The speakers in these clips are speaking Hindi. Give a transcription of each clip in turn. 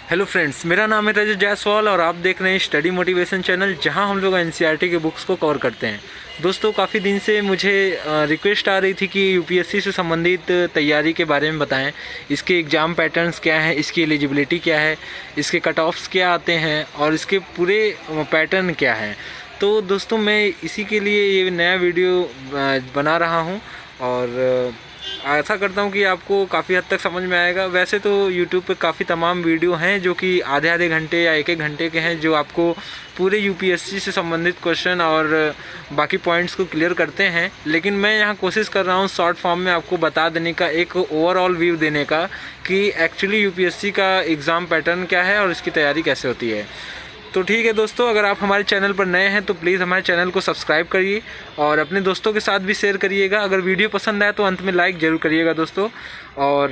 हेलो फ्रेंड्स, मेरा नाम है रजत जायसवाल और आप देख रहे हैं स्टडी मोटिवेशन चैनल, जहां हम लोग एनसीईआरटी के बुक्स को कवर करते हैं। दोस्तों, काफ़ी दिन से मुझे रिक्वेस्ट आ रही थी कि यूपीएससी से संबंधित तैयारी के बारे में बताएं। इसके एग्ज़ाम पैटर्न्स क्या हैं, इसकी एलिजिबिलिटी क्या है, इसके कट ऑफ्स क्या आते हैं और इसके पूरे पैटर्न क्या हैं। तो दोस्तों, मैं इसी के लिए ये नया वीडियो बना रहा हूँ और ऐसा करता हूँ कि आपको काफ़ी हद तक समझ में आएगा। वैसे तो YouTube पे काफ़ी तमाम वीडियो हैं जो कि आधे आधे घंटे या एक एक घंटे के हैं, जो आपको पूरे यूपीएससी से संबंधित क्वेश्चन और बाकी पॉइंट्स को क्लियर करते हैं। लेकिन मैं यहाँ कोशिश कर रहा हूँ शॉर्ट फॉर्म में आपको बता देने का, एक ओवरऑल व्यू देने का कि एक्चुअली यूपीएससी का एग्ज़ाम पैटर्न क्या है और इसकी तैयारी कैसे होती है। तो ठीक है दोस्तों, अगर आप हमारे चैनल पर नए हैं तो प्लीज़ हमारे चैनल को सब्सक्राइब करिए और अपने दोस्तों के साथ भी शेयर करिएगा। अगर वीडियो पसंद आए तो अंत में लाइक ज़रूर करिएगा दोस्तों। और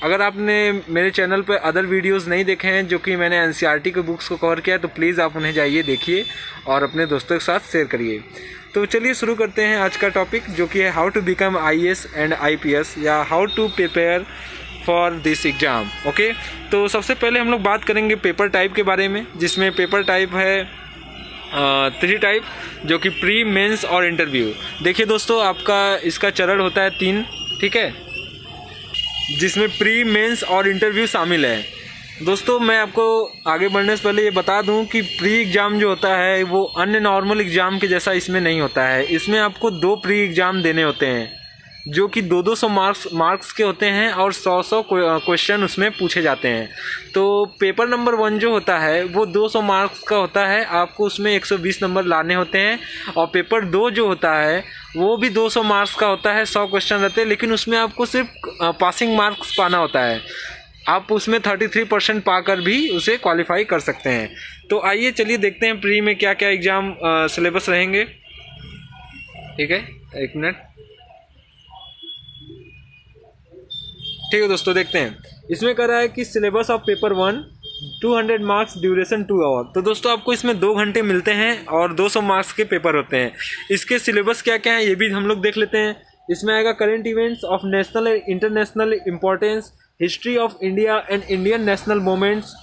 अगर आपने मेरे चैनल पर अदर वीडियोस नहीं देखे हैं जो कि मैंने एनसीईआरटी के बुक्स को कवर किया है, तो प्लीज़ आप उन्हें जाइए देखिए और अपने दोस्तों के साथ शेयर करिए। तो चलिए शुरू करते हैं आज का टॉपिक, जो कि है how to become IAS and IPS या how to prepare for this exam. Okay, तो सबसे पहले हम लोग बात करेंगे पेपर टाइप के बारे में, जिसमें पेपर टाइप है 3 टाइप, जो कि प्री, मेंस और इंटरव्यू। देखिए दोस्तों, आपका इसका चरण होता है 3, ठीक है, जिसमें प्री, मेंस और इंटरव्यू शामिल है। दोस्तों, मैं आपको आगे बढ़ने से पहले ये बता दूं कि प्री एग्ज़ाम जो होता है वो अन्य नॉर्मल एग्ज़ाम के जैसा इसमें नहीं होता है। इसमें आपको 2 प्री एग्ज़ाम देने होते हैं, जो कि 200 मार्क्स के होते हैं और 100 क्वेश्चन उसमें पूछे जाते हैं। तो पेपर नंबर 1 जो होता है वो 200 मार्क्स का होता है, आपको उसमें 120 नंबर लाने होते हैं। और पेपर 2 जो होता है वो भी 200 मार्क्स का होता है, 100 क्वेश्चन रहते हैं, लेकिन उसमें आपको सिर्फ पासिंग मार्क्स पाना होता है। आप उसमें 33% पाकर भी उसे क्वालिफाई कर सकते हैं। तो आइए चलिए देखते हैं प्री में क्या क्या एग्ज़ाम सिलेबस रहेंगे। ठीक है, 1 मिनट। ठीक है दोस्तों, देखते हैं। इसमें कह रहा है कि syllabus of paper 1 200 marks, duration 2 hour. तो दोस्तों, आपको इसमें 2 घंटे मिलते हैं और 200 मार्क्स के पेपर होते हैं। इसके सिलेबस क्या क्या है ये भी हम लोग देख लेते हैं। इसमें आएगा current events of national and international importance, history of India and Indian national moments,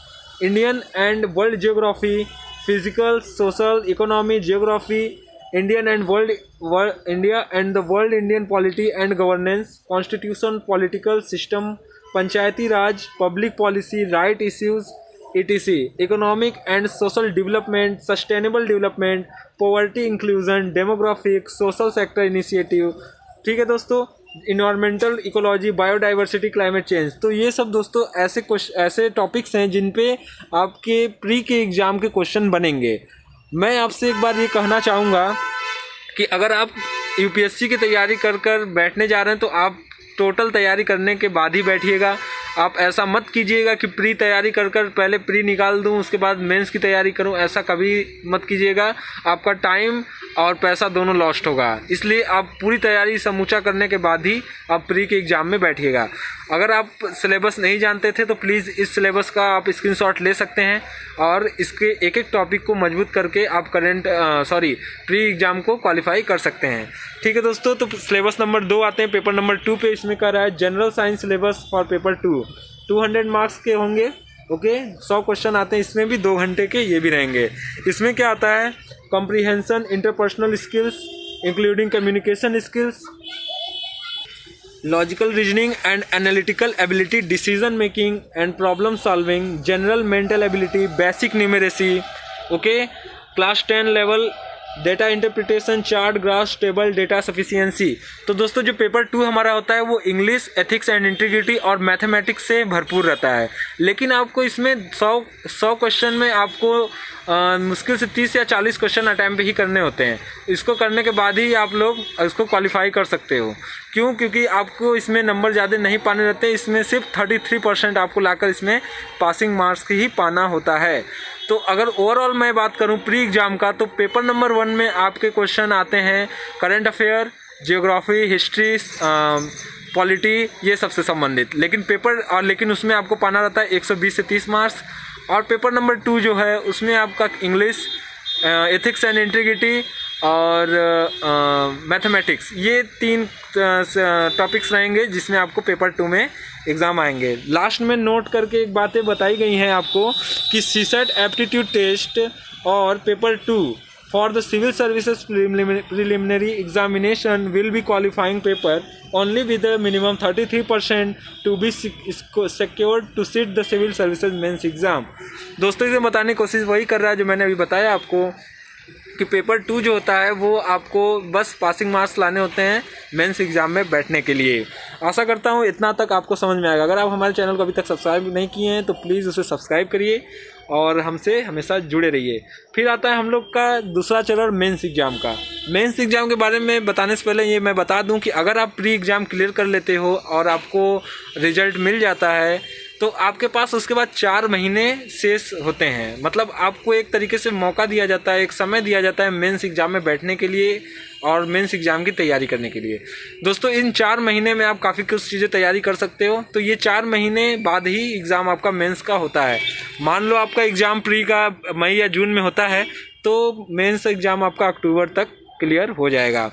Indian and world geography, physical, social, economy, geography, Indian and India and the world, Indian polity and governance, constitution, political system, Panchayati Raj, public policy, right issues, etc. economic and social development, sustainable development, poverty inclusion, demographic, social sector initiative। ठीक है दोस्तों, environmental ecology, biodiversity, climate change. तो ये सब दोस्तों ऐसे टॉपिक्स हैं जिन पे आपके प्री के एग्ज़ाम के क्वेश्चन बनेंगे। मैं आपसे एक बार ये कहना चाहूँगा कि अगर आप यूपीएससी की तैयारी कर बैठने जा रहे हैं तो आप टोटल तैयारी करने के बाद ही बैठिएगा। आप ऐसा मत कीजिएगा कि प्री तैयारी कर पहले प्री निकाल दूं उसके बाद मेंस की तैयारी करूं, ऐसा कभी मत कीजिएगा। आपका टाइम और पैसा दोनों लॉस्ट होगा। इसलिए आप पूरी तैयारी समूचा करने के बाद ही आप प्री के एग्ज़ाम में बैठिएगा। अगर आप सिलेबस नहीं जानते थे तो प्लीज़ इस सिलेबस का आप स्क्रीनशॉट ले सकते हैं और इसके एक एक टॉपिक को मजबूत करके आप प्री एग्ज़ाम को क्वालिफाई कर सकते हैं। ठीक है दोस्तों, तो सिलेबस नंबर 2 आते हैं पेपर नंबर 2 पे। इसमें कह रहा है general science syllabus for paper 2 200 marks के होंगे। ओके, 100 क्वेश्चन आते हैं, इसमें भी 2 घंटे के ये भी रहेंगे। इसमें क्या आता है, comprehension, interpersonal skills including communication skills, logical reasoning and analytical ability, decision making and problem solving, general mental ability, basic numeracy, okay, class 10 level, data interpretation, chart, graph, table, data sufficiency. तो दोस्तों, जो पेपर 2 हमारा होता है वो इंग्लिश, एथिक्स एंड इंटीग्रिटी और मैथमेटिक्स से भरपूर रहता है। लेकिन आपको इसमें 100 क्वेश्चन में आपको मुश्किल से 30 या 40 क्वेश्चन अटैम्प्ट ही करने होते हैं। इसको करने के बाद ही आप लोग इसको क्वालिफाई कर सकते हो। क्यों? क्योंकि आपको इसमें नंबर ज़्यादा नहीं पाने रहते। इसमें सिर्फ 33% आपको लाकर इसमें पासिंग मार्क्स ही पाना होता है। तो अगर ओवरऑल मैं बात करूं प्री एग्ज़ाम का, तो पेपर नंबर 1 में आपके क्वेश्चन आते हैं current affair, geography, history, polity, ये सबसे संबंधित। लेकिन उसमें आपको पाना रहता है 120 से 30 मार्क्स। और पेपर नंबर 2 जो है उसमें आपका इंग्लिश, एथिक्स एंड इंटीग्रिटी, और मैथमेटिक्स, ये 3 टॉपिक्स रहेंगे जिसमें आपको पेपर 2 में एग्ज़ाम आएंगे। लास्ट में नोट करके एक बातें बताई गई हैं आपको कि सीसेट एप्टीट्यूड टेस्ट और paper 2 for the civil services preliminary examination will be qualifying paper only with a minimum 33% to be secured to sit the civil services mains exam. दोस्तों इसे बताने की कोशिश वही कर रहा है जो मैंने अभी बताया आपको कि पेपर 2 जो होता है वो आपको बस पासिंग मार्क्स लाने होते हैं मेंस एग्ज़ाम में बैठने के लिए। आशा करता हूँ इतना तक आपको समझ में आएगा। अगर आप हमारे चैनल को अभी तक सब्सक्राइब नहीं किए हैं तो प्लीज़ उसे सब्सक्राइब करिए और हमसे हमेशा जुड़े रहिए। फिर आता है हम लोग का दूसरा चरण मेंस एग्ज़ाम का। मेंस एग्ज़ाम के बारे में बताने से पहले ये मैं बता दूं कि अगर आप प्री एग्ज़ाम क्लियर कर लेते हो और आपको रिजल्ट मिल जाता है तो आपके पास उसके बाद 4 महीने शेष होते हैं। मतलब आपको एक तरीके से मौका दिया जाता है, एक समय दिया जाता है मेंस एग्ज़ाम में बैठने के लिए और मेंस एग्ज़ाम की तैयारी करने के लिए। दोस्तों इन 4 महीने में आप काफ़ी कुछ चीज़ें तैयारी कर सकते हो। तो ये 4 महीने बाद ही एग्ज़ाम आपका मेंस का होता है। मान लो आपका एग्ज़ाम प्री का मई या जून में होता है तो मेंस एग्ज़ाम आपका अक्टूबर तक क्लियर हो जाएगा।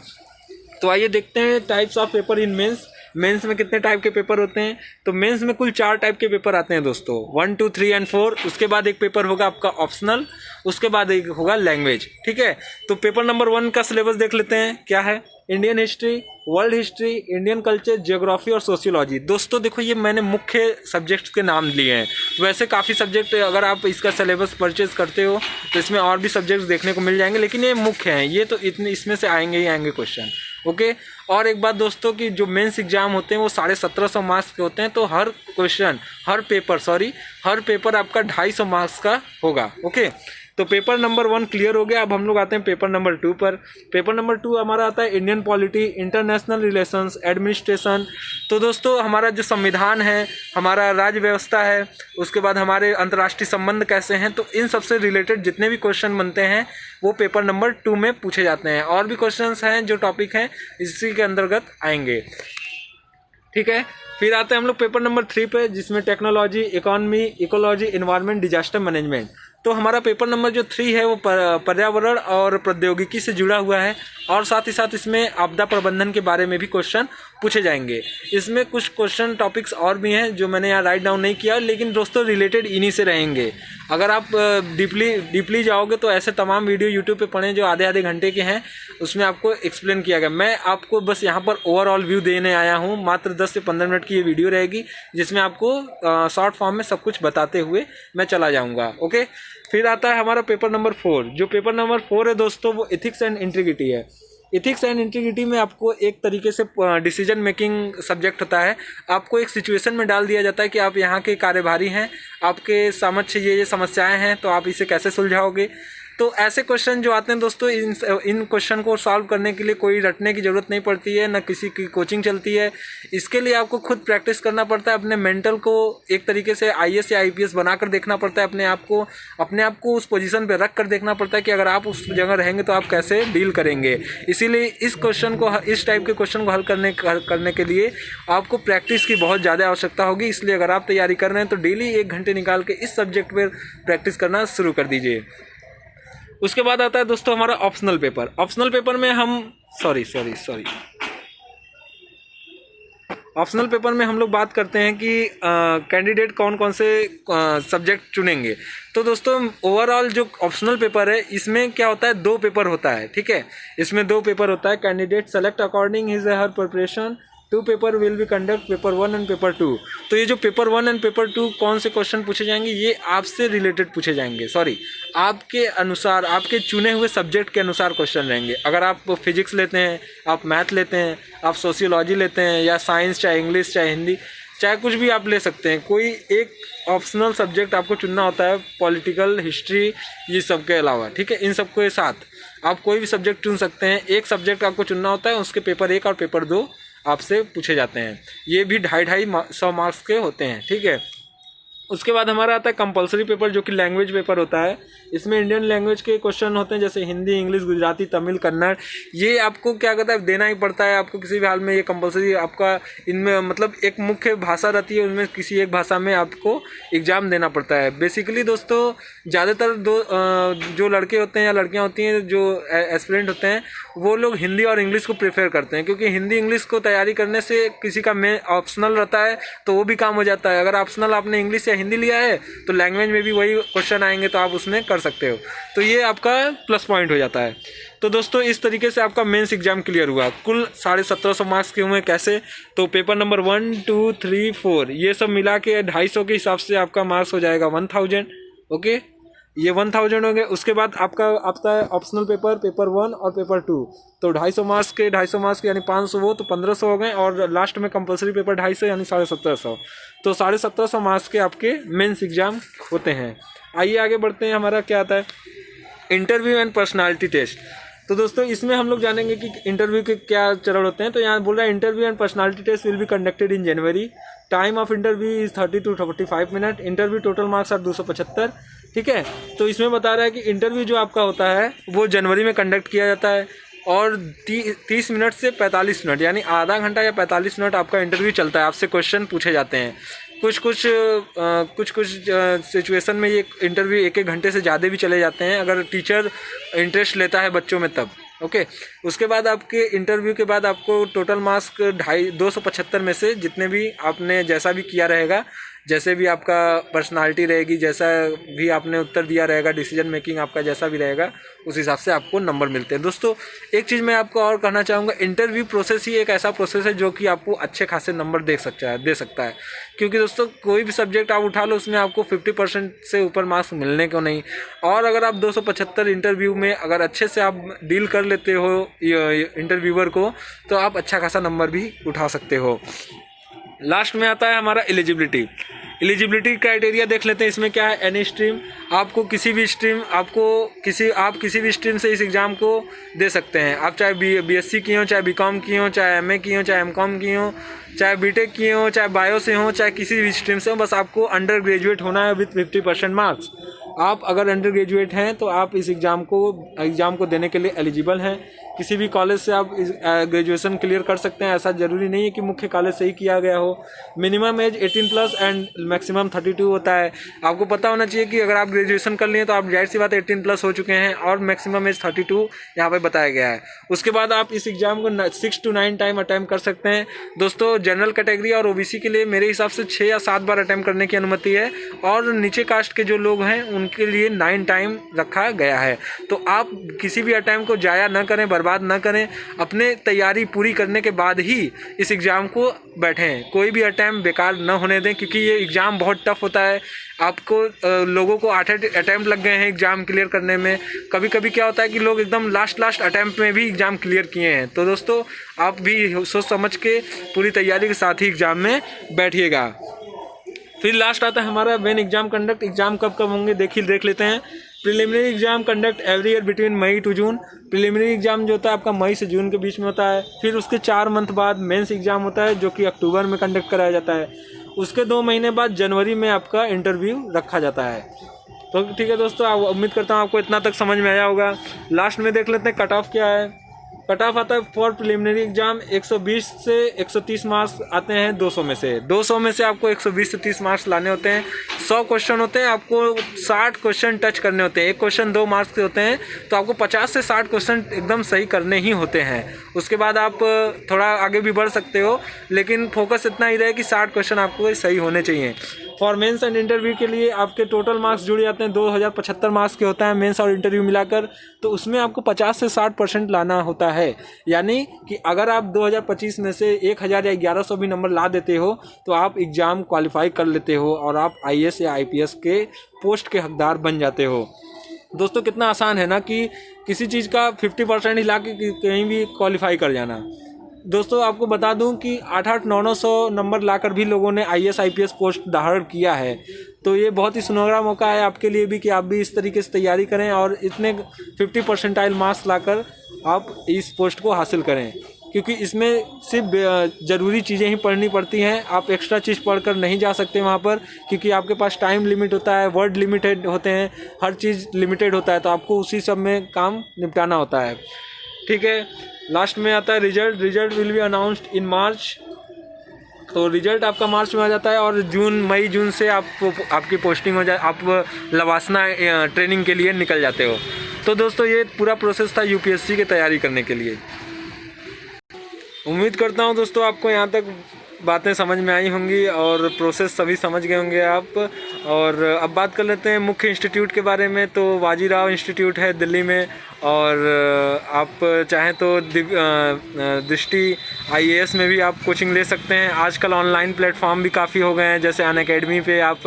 तो आइए देखते हैं types of paper in mains. Mains में कितने टाइप के पेपर होते हैं? तो मेंस में कुल 4 टाइप के पेपर आते हैं दोस्तों, 1, 2, 3 एंड 4। उसके बाद एक पेपर होगा आपका ऑप्शनल, उसके बाद एक होगा लैंग्वेज। ठीक है, तो पेपर नंबर 1 का सिलेबस देख लेते हैं क्या है। Indian history, world history, Indian culture, geography और सोशियोलॉजी। दोस्तों देखो ये मैंने मुख्य सब्जेक्ट्स के नाम लिए हैं। वैसे काफ़ी सब्जेक्ट अगर आप इसका सिलेबस परचेज करते हो तो इसमें और भी सब्जेक्ट्स देखने को मिल जाएंगे, लेकिन ये मुख्य हैं, ये तो इतने इसमें से आएंगे ही आएंगे क्वेश्चन। ओके, और एक बात दोस्तों कि जो मेंस एग्जाम होते हैं वो 1750 मार्क्स के होते हैं। तो हर क्वेश्चन हर पेपर आपका 250 मार्क्स का होगा। ओके, तो पेपर नंबर 1 क्लियर हो गया। अब हम लोग आते हैं पेपर नंबर 2 पर। पेपर नंबर 2 हमारा आता है Indian polity, international relations, administration. तो दोस्तों हमारा जो संविधान है, हमारा राज्य व्यवस्था है, उसके बाद हमारे अंतर्राष्ट्रीय संबंध कैसे हैं, तो इन सबसे रिलेटेड जितने भी क्वेश्चन बनते हैं वो पेपर नंबर 2 में पूछे जाते हैं। और भी क्वेश्चंस हैं जो टॉपिक हैं इसी के अंतर्गत आएंगे। ठीक है, फिर आते हैं हम लोग पेपर नंबर 3 पे जिसमें technology, economy, ecology, environment, disaster management. तो हमारा पेपर नंबर जो 3 है वो पर्यावरण और प्रौद्योगिकी से जुड़ा हुआ है और साथ ही साथ इसमें आपदा प्रबंधन के बारे में भी क्वेश्चन पूछे जाएंगे। इसमें कुछ क्वेश्चन टॉपिक्स और भी हैं जो मैंने यहाँ राइट डाउन नहीं किया, लेकिन दोस्तों रिलेटेड इन्हीं से रहेंगे। अगर आप डीपली जाओगे तो ऐसे तमाम वीडियो यूट्यूब पे पढ़ें जो आधे घंटे के हैं, उसमें आपको एक्सप्लेन किया गया। मैं आपको बस यहाँ पर ओवरऑल व्यू देने आया हूँ। मात्र 10 से 15 मिनट की ये वीडियो रहेगी जिसमें आपको शॉर्ट फॉर्म में सब कुछ बताते हुए मैं चला जाऊँगा। ओके, फिर आता है हमारा पेपर नंबर 4। जो पेपर नंबर 4 है दोस्तों वो एथिक्स एंड इंटीग्रिटी है। एथिक्स एंड इंटीग्रिटी में आपको एक तरीके से डिसीजन मेकिंग सब्जेक्ट होता है। आपको एक सिचुएशन में डाल दिया जाता है कि आप यहाँ के कार्यभारी हैं, आपके समक्ष ये समस्याएं हैं, तो आप इसे कैसे सुलझाओगे। तो ऐसे क्वेश्चन जो आते हैं दोस्तों, इन क्वेश्चन को सॉल्व करने के लिए कोई रटने की ज़रूरत नहीं पड़ती है, ना किसी की कोचिंग चलती है। इसके लिए आपको खुद प्रैक्टिस करना पड़ता है। अपने मेंटल को एक तरीके से IAS या IPS बनाकर देखना पड़ता है। अपने आप को उस पोजीशन पे रख कर देखना पड़ता है कि अगर आप उस जगह रहेंगे तो आप कैसे डील करेंगे। इसीलिए इस टाइप के क्वेश्चन को हल करने के लिए आपको प्रैक्टिस की बहुत ज़्यादा आवश्यकता होगी। इसलिए अगर आप तैयारी कर रहे हैं तो डेली 1 घंटे निकाल के इस सब्जेक्ट पर प्रैक्टिस करना शुरू कर दीजिए। उसके बाद आता है दोस्तों हमारा ऑप्शनल पेपर। ऑप्शनल पेपर में हम ऑप्शनल पेपर में हम लोग बात करते हैं कि कैंडिडेट कौन कौन से सब्जेक्ट चुनेंगे। तो दोस्तों ओवरऑल जो ऑप्शनल पेपर है इसमें क्या होता है, 2 पेपर होता है। ठीक है, इसमें 2 पेपर होता है। Candidate select according his her preparation 2 paper will be conduct, paper 1 and paper 2। तो ये जो पेपर 1 एंड पेपर 2 कौन से क्वेश्चन पूछे जाएंगे, ये आपसे रिलेटेड पूछे जाएंगे। आपके अनुसार, आपके चुने हुए सब्जेक्ट के अनुसार क्वेश्चन रहेंगे। अगर आप फिजिक्स लेते हैं, आप मैथ लेते हैं, आप सोशियोलॉजी लेते हैं, या साइंस, चाहे इंग्लिश, चाहे हिंदी, चाहे कुछ भी आप ले सकते हैं। कोई एक ऑप्शनल सब्जेक्ट आपको चुनना होता है, पॉलिटिकल, हिस्ट्री, ये सब के अलावा। ठीक है, इन सब के साथ आप कोई भी सब्जेक्ट चुन सकते हैं। एक सब्जेक्ट आपको चुनना होता है, उसके पेपर 1 और पेपर 2 आपसे पूछे जाते हैं। ये भी 250 मार्क्स के होते हैं। ठीक है, उसके बाद हमारा आता है कंपलसरी पेपर, जो कि लैंग्वेज पेपर होता है। इसमें इंडियन लैंग्वेज के क्वेश्चन होते हैं, जैसे हिंदी, इंग्लिश, गुजराती, तमिल, कन्नड़। ये आपको क्या कहता है, देना ही पड़ता है आपको किसी भी हाल में। ये कंपलसरी आपका इनमें मतलब एक मुख्य भाषा रहती है, उनमें किसी एक भाषा में आपको एग्ज़ाम देना पड़ता है। बेसिकली दोस्तों ज़्यादातर जो लड़के होते हैं या लड़कियाँ होती हैं, जो एस्पिरेंट होते हैं, वो लोग हिंदी और इंग्लिश को प्रेफर करते हैं, क्योंकि हिंदी इंग्लिश को तैयारी करने से किसी का मेन ऑप्शनल रहता है तो वो भी काम हो जाता है। अगर ऑप्शनल आपने इंग्लिश या हिंदी लिया है तो लैंग्वेज में भी वही क्वेश्चन आएंगे तो आप उसमें कर सकते हो, तो ये आपका प्लस पॉइंट हो जाता है। तो दोस्तों इस तरीके से आपका मेंस एग्जाम क्लियर हुआ। कुल 1750 मार्क्स के हुए। कैसे? तो पेपर नंबर 1, 2, 3, 4 ये सब मिला के 250 के हिसाब से आपका मार्क्स हो जाएगा 1000। ओके, ये 1000 हो गए। उसके बाद आपका आता है ऑप्शनल पेपर, पेपर 1 और पेपर 2। तो 250 मार्क्स के 250 मार्क्स के यानी 500 वो तो 1500 हो गए, और लास्ट में कंपलसरी पेपर 250 यानी 1750। तो 1750 मार्क्स के आपके मेंस एग्जाम होते हैं। आइए आगे बढ़ते हैं। हमारा क्या आता है, इंटरव्यू एंड पर्सनालिटी टेस्ट। तो दोस्तों इसमें हम लोग जानेंगे कि इंटरव्यू के क्या चरण होते हैं। तो यहाँ बोल रहा है interview and personality test will be conducted in January. Time of interview is 30 to 45 minute. Interview total marks are 275। ठीक है, तो इसमें बता रहा है कि इंटरव्यू जो आपका होता है वो जनवरी में कंडक्ट किया जाता है, और 30 मिनट से 45 मिनट यानी आधा घंटा या 45 मिनट आपका इंटरव्यू चलता है। आपसे क्वेश्चन पूछे जाते हैं। कुछ सिचुएशन में ये इंटरव्यू 1-1 घंटे से ज़्यादा भी चले जाते हैं, अगर टीचर इंटरेस्ट लेता है बच्चों में तब। ओके, उसके बाद आपके इंटरव्यू के बाद आपको टोटल मार्क्स 275 में से जितने भी आपने जैसा भी किया रहेगा, जैसे भी आपका पर्सनालिटी रहेगी, जैसा भी आपने उत्तर दिया रहेगा, डिसीजन मेकिंग आपका जैसा भी रहेगा, उस हिसाब से आपको नंबर मिलते हैं। दोस्तों एक चीज़ मैं आपको और कहना चाहूँगा, इंटरव्यू प्रोसेस ही एक ऐसा प्रोसेस है जो कि आपको अच्छे खासे नंबर दे सकता है। क्योंकि दोस्तों कोई भी सब्जेक्ट आप उठा लो उसमें आपको 50% से ऊपर मार्क्स मिलने को नहीं, और अगर आप 275 इंटरव्यू में अगर अच्छे से आप डील कर लेते हो इंटरव्यूअर को, तो आप अच्छा खासा नंबर भी उठा सकते हो। लास्ट में आता है हमारा एलिजिबिलिटी क्राइटेरिया देख लेते हैं। इसमें क्या है, एनी स्ट्रीम, आपको किसी भी स्ट्रीम आप किसी भी स्ट्रीम से इस एग्ज़ाम को दे सकते हैं। आप चाहे बीएससी की हो, चाहे बीकॉम की हो, चाहे एमए की हो, चाहे एमकॉम की हो, चाहे बीटेक की हो, चाहे बायो से हो, चाहे किसी भी स्ट्रीम से हो, बस आपको अंडर ग्रेजुएट होना है विथ 50% मार्क्स। आप अगर अंडर ग्रेजुएट हैं तो आप इस एग्ज़ाम को देने के लिए एलिजिबल हैं। किसी भी कॉलेज से आप ग्रेजुएशन क्लियर कर सकते हैं, ऐसा ज़रूरी नहीं है कि मुख्य कॉलेज से ही किया गया हो। मिनिमम एज 18+ एंड मैक्सिमम 32 होता है। आपको पता होना चाहिए कि अगर आप ग्रेजुएशन कर लिए तो आप जाहिर सी बात 18+ हो चुके हैं, और मैक्सिमम एज 32 यहाँ पर बताया गया है। उसके बाद आप इस एग्ज़ाम को 6 to 9 टाइम अटैम्प्ट कर सकते हैं। दोस्तों जनरल कैटेगरी और ओबीसी के लिए मेरे हिसाब से 6 या 7 बार अटैम्प्ट करने की अनुमति है, और नीचे कास्ट के जो लोग हैं उनके लिए 9 टाइम रखा गया है। तो आप किसी भी अटैम्प्ट को जाया न करें, बर्बाद न करें, अपने तैयारी पूरी करने के बाद ही इस एग्ज़ाम को बैठें। कोई भी अटैम्प्ट बेकार न होने दें, क्योंकि ये एग्ज़ाम बहुत टफ होता है। आपको लोगों को 8 अटैम्प्ट लग गए हैं एग्ज़ाम क्लियर करने में। कभी कभी क्या होता है कि लोग एकदम लास्ट अटैम्प्ट में भी एग्ज़ाम क्लियर किए हैं। तो दोस्तों आप भी सोच समझ के पूरी तैयारी के साथ ही एग्ज़ाम में बैठिएगा। फिर लास्ट आता है हमारा व्हेन एग्जाम कंडक्ट। एग्जाम कब होंगे देख लेते हैं। Preliminary exam conduct every year between May to June. Preliminary exam जो होता है आपका मई से जून के बीच में होता है। फिर उसके 4 मंथ बाद मेंस एग्जाम होता है जो कि अक्टूबर में कंडक्ट कराया जाता है। उसके 2 महीने बाद जनवरी में आपका इंटरव्यू रखा जाता है। तो ठीक है दोस्तों, उम्मीद करता हूँ आपको इतना तक समझ में आया होगा। लास्ट में देख लेते हैं कट ऑफ क्या है। कट ऑफ आता है फॉर प्रिलिमिनरी एग्जाम 120 से 130 मार्क्स आते हैं 200 में से। 200 में से आपको 120 से 30 मार्क्स लाने होते हैं। 100 क्वेश्चन होते हैं, आपको 60 क्वेश्चन टच करने होते हैं। एक क्वेश्चन 2 मार्क्स के होते हैं, तो आपको 50 से 60 क्वेश्चन एकदम सही करने ही होते हैं। उसके बाद आप थोड़ा आगे भी बढ़ सकते हो, लेकिन फोकस इतना ही रहे कि 60 क्वेश्चन आपको सही होने चाहिए। फॉर मेंस एंड इंटरव्यू के लिए आपके टोटल मार्क्स जुड़ जाते हैं 2075 मार्क्स के होता है मेंस और इंटरव्यू मिलाकर। तो उसमें आपको 50 से 60% लाना होता है। यानी कि अगर आप 2025 में से 1000 या 1100 भी नंबर ला देते हो तो आप एग्ज़ाम क्वालिफाई कर लेते हो और आप आईएएस या आईपीएस के पोस्ट के हकदार बन जाते हो। दोस्तों कितना आसान है ना कि किसी चीज़ का 50% हिला के कहीं भी क्वालिफाई कर जाना। दोस्तों आपको बता दूं कि 800-900 नंबर लाकर भी लोगों ने आईएएस आईपीएस पोस्ट धारण किया है। तो ये बहुत ही सुनहरा मौका है आपके लिए भी कि आप भी इस तरीके से तैयारी करें और इतने 50 परसेंटाइल मार्क्स लाकर आप इस पोस्ट को हासिल करें। क्योंकि इसमें सिर्फ ज़रूरी चीज़ें ही पढ़नी पड़ती हैं। आप एक्स्ट्रा चीज़ पढ़कर नहीं जा सकते वहाँ पर, क्योंकि आपके पास टाइम लिमिट होता है, वर्ड लिमिटेड होते हैं, हर चीज़ लिमिटेड होता है, तो आपको उसी सब में काम निपटाना होता है। ठीक है, लास्ट में आता है result will be announced in March. तो रिजल्ट आपका मार्च में आ जाता है और मई जून से आपकी पोस्टिंग हो जाए, आप लवासना ट्रेनिंग के लिए निकल जाते हो। तो दोस्तों ये पूरा प्रोसेस था यूपीएससी की तैयारी करने के लिए। उम्मीद करता हूँ दोस्तों आपको यहाँ तक बातें समझ में आई होंगी और प्रोसेस सभी समझ गए होंगे आप। और अब बात कर लेते हैं मुख्य इंस्टीट्यूट के बारे में। तो बाजीराव इंस्टीट्यूट है दिल्ली में, और आप चाहें तो दृष्टि IAS में भी आप कोचिंग ले सकते हैं। आजकल ऑनलाइन प्लेटफॉर्म भी काफ़ी हो गए हैं, जैसे अनअकैडमी पे आप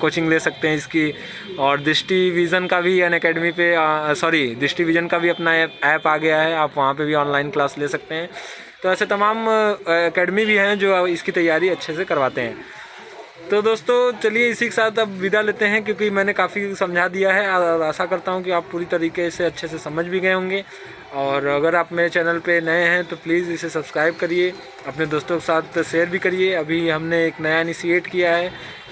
कोचिंग ले सकते हैं इसकी, और दृष्टि विज़न का भी अनअकैडमी पे दृष्टि विज़न का भी अपना ऐप आ गया है, आप वहाँ पे भी ऑनलाइन क्लास ले सकते हैं। तो ऐसे तमाम अकेडमी भी हैं जो इसकी तैयारी अच्छे से करवाते हैं। तो दोस्तों चलिए इसी के साथ अब विदा लेते हैं, क्योंकि मैंने काफ़ी समझा दिया है और आशा करता हूं कि आप पूरी तरीके से अच्छे से समझ भी गए होंगे। और अगर आप मेरे चैनल पे नए हैं तो प्लीज़ इसे सब्सक्राइब करिए, अपने दोस्तों के साथ शेयर भी करिए। अभी हमने एक नया इनिशिएट किया है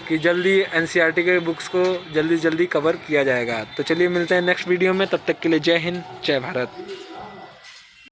कि जल्दी NCERT के बुक्स को जल्दी कवर किया जाएगा। तो चलिए मिलते हैं नेक्स्ट वीडियो में, तब तक के लिए जय हिंद, जय भारत।